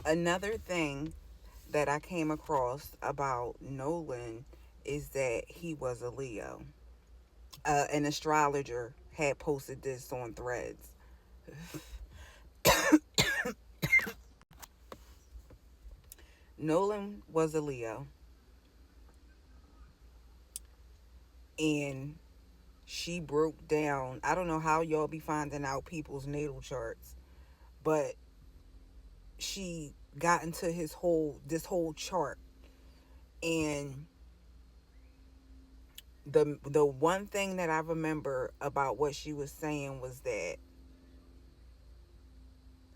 Another thing that I came across about Nolen is that he was a Leo. An astrologer had posted this on Threads. Nolen was a Leo, and she broke down. I don't know how y'all be finding out people's natal charts, but she got into this whole chart, and the one thing that I remember about what she was saying was that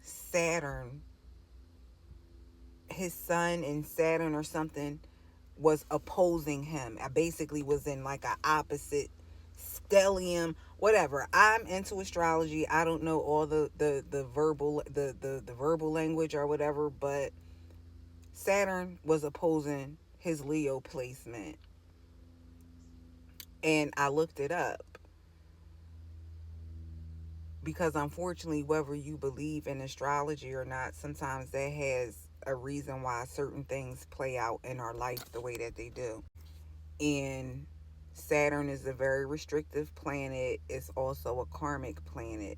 Saturn, his sun in Saturn or something, was opposing him. I basically was in like an opposite stellium, whatever. I'm into astrology. I don't know all the verbal the verbal language or whatever, but Saturn was opposing his Leo placement. And I looked it up because unfortunately, whether you believe in astrology or not, sometimes that has a reason why certain things play out in our life the way that they do. And Saturn is a very restrictive planet. It's also a karmic planet.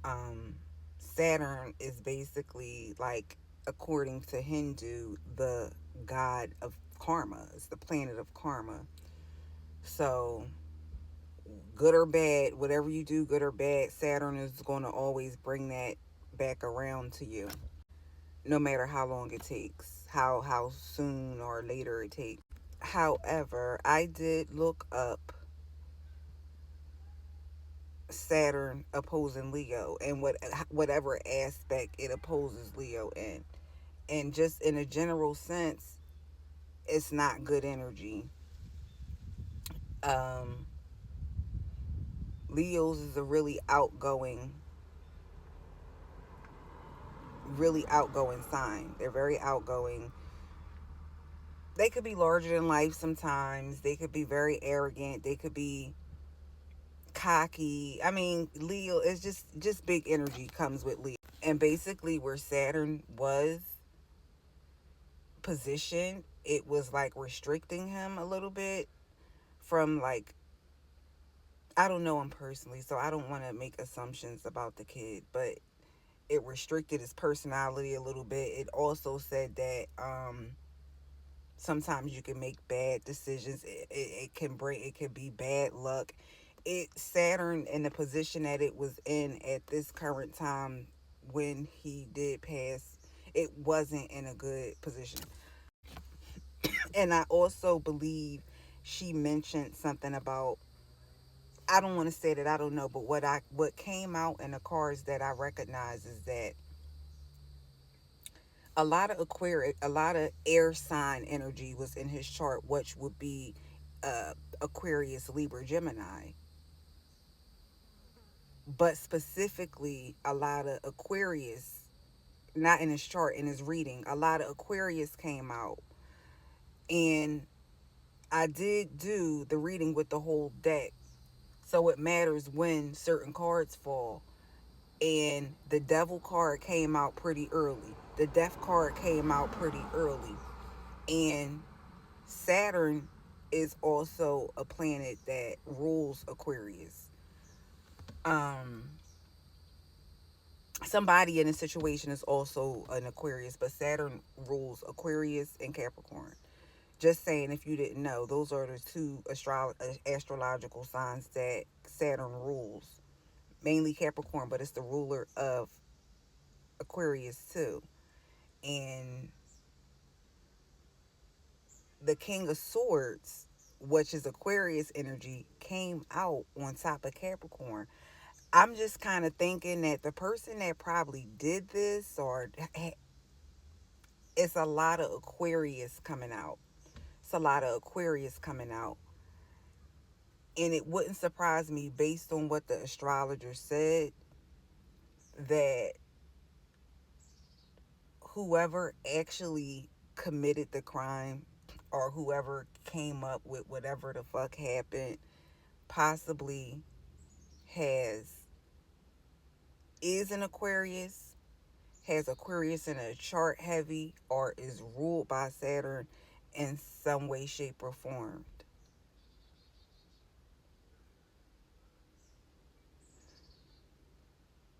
Um, Saturn is basically like, according to Hindu, the god of karma. It's the planet of karma. So, good or bad, whatever you do, good or bad, Saturn is going to always bring that back around to you, no matter how long it takes, how soon or later it takes. However, I did look up Saturn opposing Leo and whatever aspect it opposes Leo in. And just in a general sense, it's not good energy. Um, Leos is a really outgoing sign. They're very outgoing. They could be larger than life sometimes. They could be very arrogant. They could be cocky. I mean, Leo is just big energy comes with Leo. And basically where Saturn was positioned, it was like restricting him a little bit from, like, I don't know him personally, so I don't want to make assumptions about the kid, but it restricted his personality a little bit. It also said that sometimes you can make bad decisions. It can be bad luck. It Saturn in the position that it was in at this current time when he did pass, it wasn't in a good position. And I also believe she mentioned something about, I don't want to say that I don't know, but what came out in the cards that I recognize is that a lot of air sign energy was in his chart, which would be Aquarius, Libra, Gemini. But specifically, a lot of Aquarius, not in his chart, in his reading, a lot of Aquarius came out. And I did do the reading with the whole deck. So it matters when certain cards fall. And the devil card came out pretty early. The death card came out pretty early. And Saturn is also a planet that rules Aquarius. Um, Somebody in a situation is also an Aquarius, but Saturn rules Aquarius and Capricorn. Just saying, if you didn't know, those are the two astrological signs that Saturn rules. Mainly Capricorn, but it's the ruler of Aquarius too. And the King of Swords, which is Aquarius energy, came out on top of Capricorn. I'm just kind of thinking that the person that probably did this, or it's a lot of Aquarius coming out. It's a lot of Aquarius coming out. And it wouldn't surprise me, based on what the astrologer said, that whoever actually committed the crime, or whoever came up with whatever the fuck happened, possibly has is an Aquarius, has Aquarius in a chart heavy or is ruled by Saturn in some way, shape, or form.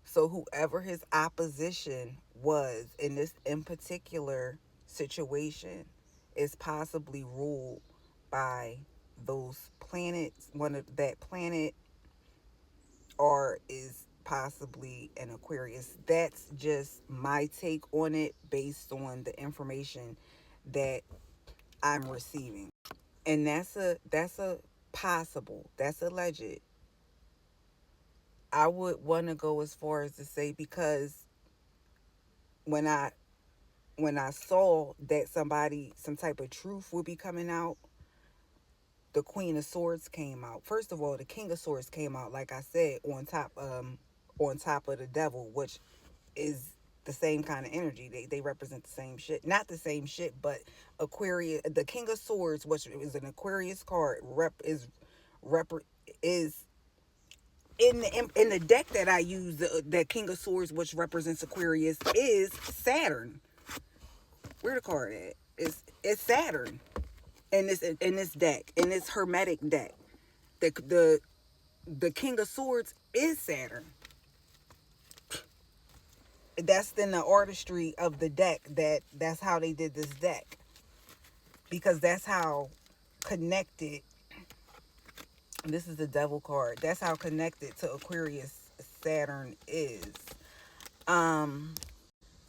So whoever his opposition was in this in particular situation is possibly ruled by those planets, one of that planet, or is possibly an Aquarius. That's just my take on it based on the information that I'm receiving. And that's a possible. That's alleged. I would want to go as far as to say, because when I when I saw that some type of truth would be coming out, the Queen of Swords came out. First of all, the King of Swords came out, like I said, on top of the Devil, which is the same kind of energy. They represent the same shit. Not the same shit, but Aquarius, the King of Swords, which is an Aquarius card, rep is in the deck that I use. The King of Swords, which represents Aquarius, is Saturn. Where the card at? It's Saturn in this deck, in this hermetic deck. The King of Swords is Saturn. That's in the artistry of the deck. That's how they did this deck, because that's how connected. This is the Devil card. That's how connected to Aquarius Saturn is. Um.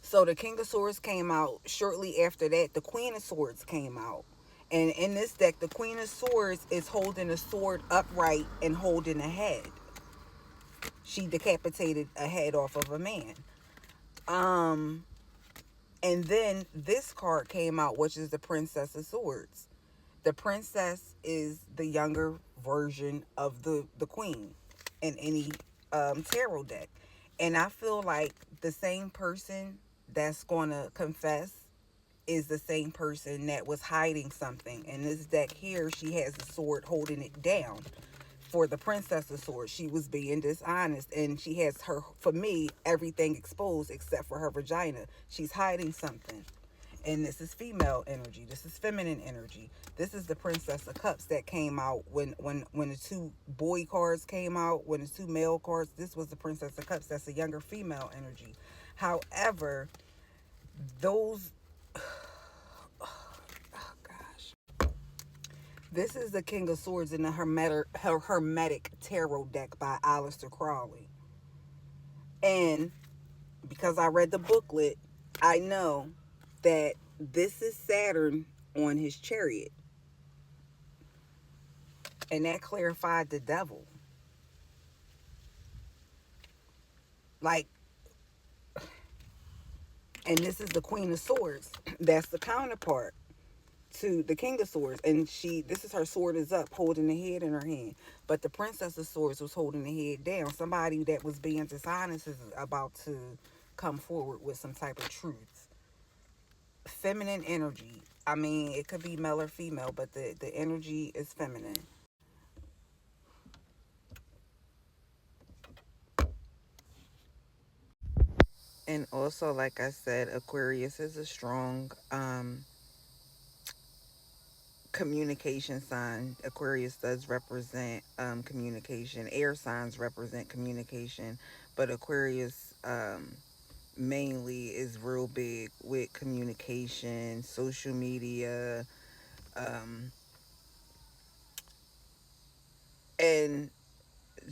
So the King of Swords came out. Shortly after that, the Queen of Swords came out. And in this deck, the Queen of Swords is holding a sword upright and holding a head. She decapitated a head off of a man. Um, and then this card came out, which is the Princess of Swords. The princess is the younger version of the queen in any tarot deck. And I feel like the same person that's going to confess is the same person that was hiding something. In this deck here, she has the sword holding it down. For the Princess of Swords, she was being dishonest, and she has her, for me, everything exposed except for her vagina. She's hiding something. And this is female energy. This is feminine energy. This is the Princess of Cups that came out when the two boy cards came out, when the two male cards. This was the Princess of Cups. That's a younger female energy. However, those, oh gosh, this is the King of Swords in the Hermetic Tarot deck by Aleister Crowley. And because I read the booklet, I know that this is Saturn on his chariot. And that clarified the Devil. Like, and this is the Queen of Swords. That's the counterpart to the King of Swords. And this is her sword is up, holding the head in her hand. But the Princess of Swords was holding the head down. Somebody that was being dishonest is about to come forward with some type of truth. Feminine energy. I mean, it could be male or female, but the energy is feminine. And also, like I said, Aquarius is a strong communication sign. Aquarius does represent communication. Air signs represent communication, but Aquarius mainly is real big with communication, social media, um, and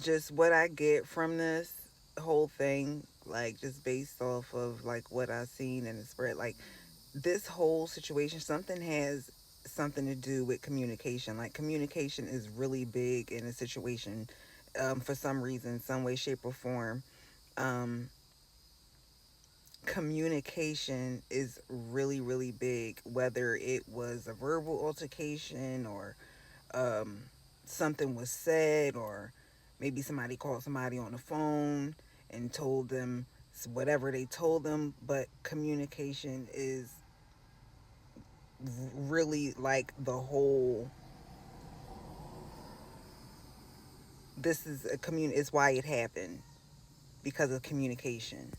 just what I get from this whole thing, like just based off of like what I've seen and the spread, like this whole situation, something has something to do with communication. Like communication is really big in a situation, for some reason, some way, shape, or form. Um, Communication is really, really big, whether it was a verbal altercation or um, something was said, or maybe somebody called somebody on the phone and told them whatever they told them. But communication is really like the whole. This is a it's why it happened, because of communication.